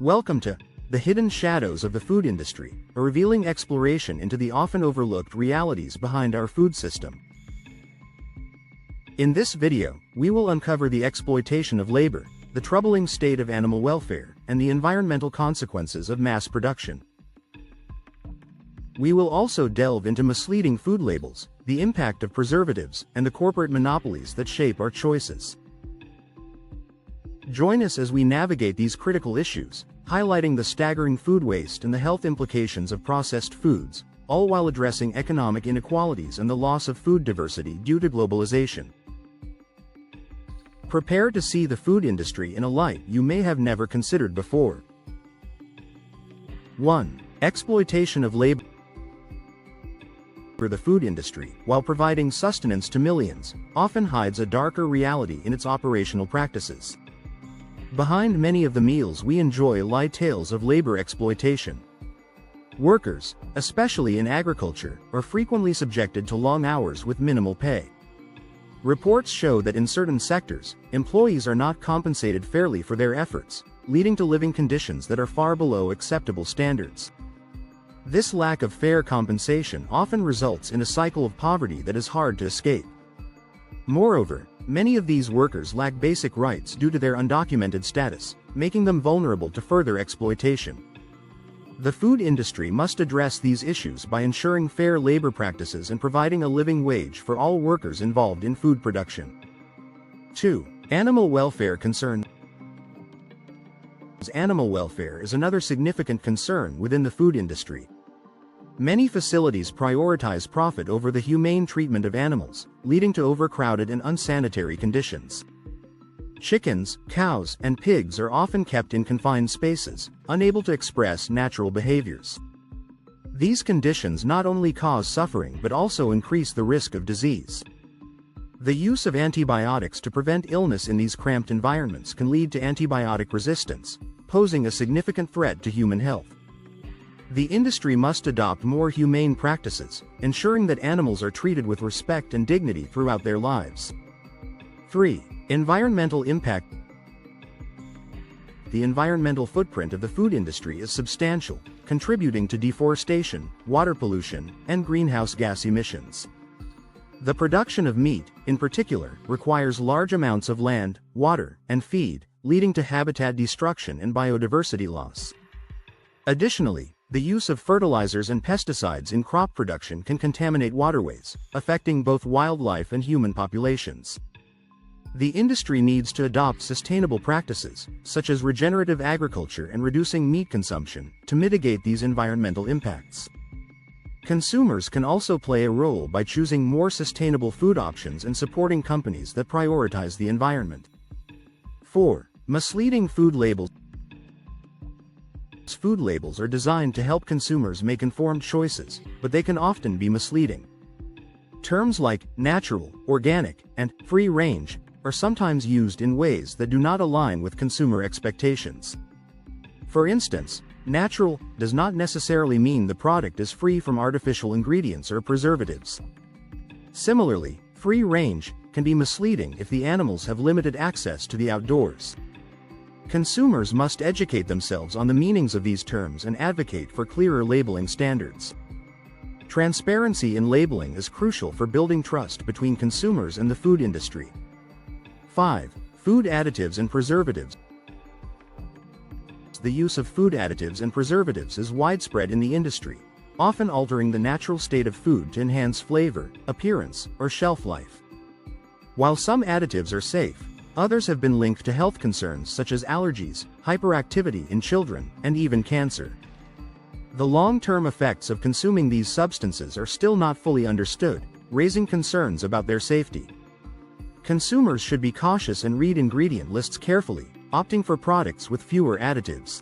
Welcome to The Hidden Shadows of the Food Industry, a revealing exploration into the often overlooked realities behind our food system. In this video, we will uncover the exploitation of labor, the troubling state of animal welfare, and the environmental consequences of mass production. We will also delve into misleading food labels, the impact of preservatives, and the corporate monopolies that shape our choices. Join us as we navigate these critical issues, highlighting the staggering food waste and the health implications of processed foods, all while addressing economic inequalities and the loss of food diversity due to globalization. Prepare to see the food industry in a light you may have never considered before. 1. Exploitation of labor. The food industry, while providing sustenance to millions, often hides a darker reality in its operational practices. Behind many of the meals we enjoy lie tales of labor exploitation. Workers, especially in agriculture, are frequently subjected to long hours with minimal pay. Reports show that in certain sectors, employees are not compensated fairly for their efforts, leading to living conditions that are far below acceptable standards. This lack of fair compensation often results in a cycle of poverty that is hard to escape. Moreover, many of these workers lack basic rights due to their undocumented status, making them vulnerable to further exploitation. The food industry must address these issues by ensuring fair labor practices and providing a living wage for all workers involved in food production. 2. Animal welfare concerns. Animal welfare is another significant concern within the food industry. Many facilities prioritize profit over the humane treatment of animals, leading to overcrowded and unsanitary conditions. Chickens, cows, and pigs are often kept in confined spaces, unable to express natural behaviors. These conditions not only cause suffering but also increase the risk of disease. The use of antibiotics to prevent illness in these cramped environments can lead to antibiotic resistance, posing a significant threat to human health. The industry must adopt more humane practices, ensuring that animals are treated with respect and dignity throughout their lives. 3. Environmental impact. The environmental footprint of the food industry is substantial, contributing to deforestation, water pollution, and greenhouse gas emissions. The production of meat, in particular, requires large amounts of land, water, and feed, leading to habitat destruction and biodiversity loss. Additionally, the use of fertilizers and pesticides in crop production can contaminate waterways, affecting both wildlife and human populations. The industry needs to adopt sustainable practices, such as regenerative agriculture and reducing meat consumption, to mitigate these environmental impacts. Consumers can also play a role by choosing more sustainable food options and supporting companies that prioritize the environment. 4. Misleading food labels. Food labels are designed to help consumers make informed choices, but they can often be misleading. Terms like natural, organic, and free range are sometimes used in ways that do not align with consumer expectations. For instance, natural does not necessarily mean the product is free from artificial ingredients or preservatives. Similarly, free range can be misleading if the animals have limited access to the outdoors. Consumers must educate themselves on the meanings of these terms and advocate for clearer labeling standards. Transparency in labeling is crucial for building trust between consumers and the food industry. 5. Food additives and preservatives. The use of food additives and preservatives is widespread in the industry, often altering the natural state of food to enhance flavor, appearance, or shelf life. While some additives are safe, others have been linked to health concerns such as allergies, hyperactivity in children, and even cancer. The long-term effects of consuming these substances are still not fully understood, raising concerns about their safety. Consumers should be cautious and read ingredient lists carefully, opting for products with fewer additives.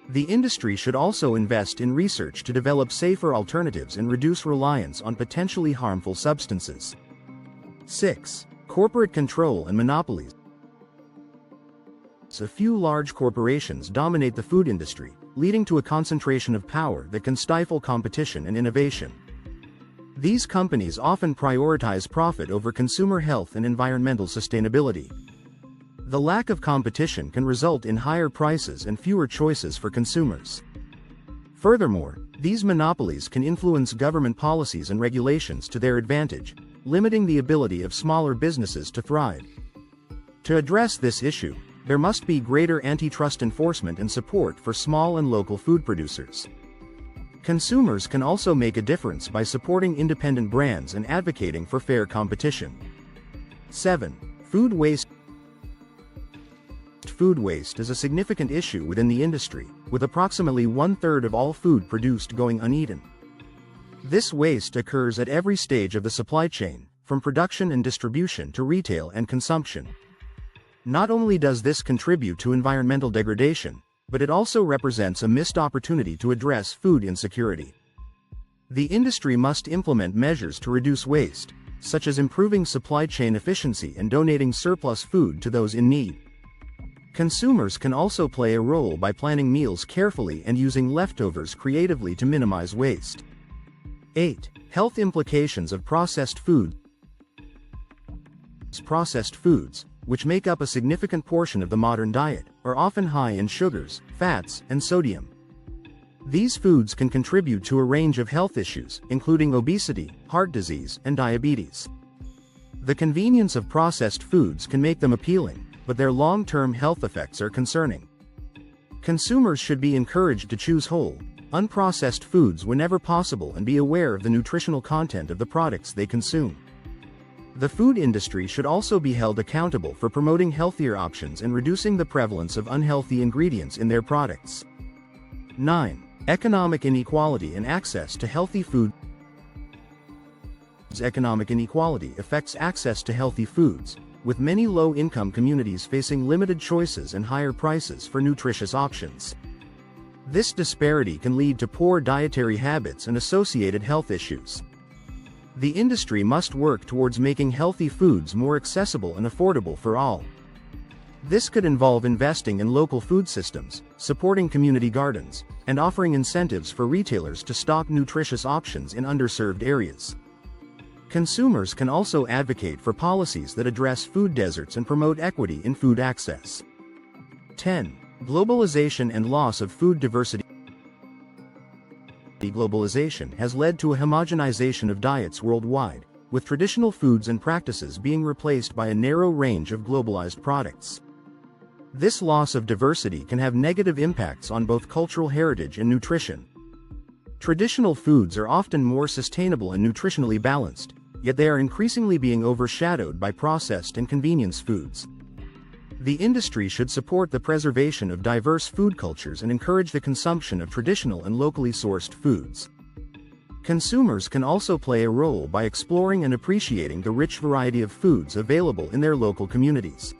The industry should also invest in research to develop safer alternatives and reduce reliance on potentially harmful substances. 6. Corporate control and monopolies. A few large corporations dominate the food industry, leading to a concentration of power that can stifle competition and innovation. These companies often prioritize profit over consumer health and environmental sustainability. The lack of competition can result in higher prices and fewer choices for consumers. Furthermore, these monopolies can influence government policies and regulations to their advantage, limiting the ability of smaller businesses to thrive. To address this issue, there must be greater antitrust enforcement and support for small and local food producers. Consumers can also make a difference by supporting independent brands and advocating for fair competition. 7. Food waste. Food waste is a significant issue within the industry, with approximately 1/3 of all food produced going uneaten. This waste occurs at every stage of the supply chain, from production and distribution to retail and consumption. Not only does this contribute to environmental degradation, but it also represents a missed opportunity to address food insecurity. The industry must implement measures to reduce waste, such as improving supply chain efficiency and donating surplus food to those in need. Consumers can also play a role by planning meals carefully and using leftovers creatively to minimize waste. 8. Health implications of processed food. Processed foods, which make up a significant portion of the modern diet, are often high in sugars, fats, and sodium. These foods can contribute to a range of health issues, including obesity, heart disease, and diabetes. The convenience of processed foods can make them appealing, but their long-term health effects are concerning. Consumers should be encouraged to choose whole, unprocessed foods whenever possible and be aware of the nutritional content of the products they consume. The food industry should also be held accountable for promoting healthier options and reducing the prevalence of unhealthy ingredients in their products. 9. Economic inequality and access to healthy food. Economic inequality affects access to healthy foods, with many low-income communities facing limited choices and higher prices for nutritious options. This disparity can lead to poor dietary habits and associated health issues. The industry must work towards making healthy foods more accessible and affordable for all. This could involve investing in local food systems, supporting community gardens, and offering incentives for retailers to stock nutritious options in underserved areas. Consumers can also advocate for policies that address food deserts and promote equity in food access. 10. Globalization and loss of food diversity. Globalization has led to a homogenization of diets worldwide, with traditional foods and practices being replaced by a narrow range of globalized products. This loss of diversity can have negative impacts on both cultural heritage and nutrition. Traditional foods are often more sustainable and nutritionally balanced, yet they are increasingly being overshadowed by processed and convenience foods. The industry should support the preservation of diverse food cultures and encourage the consumption of traditional and locally sourced foods. Consumers can also play a role by exploring and appreciating the rich variety of foods available in their local communities.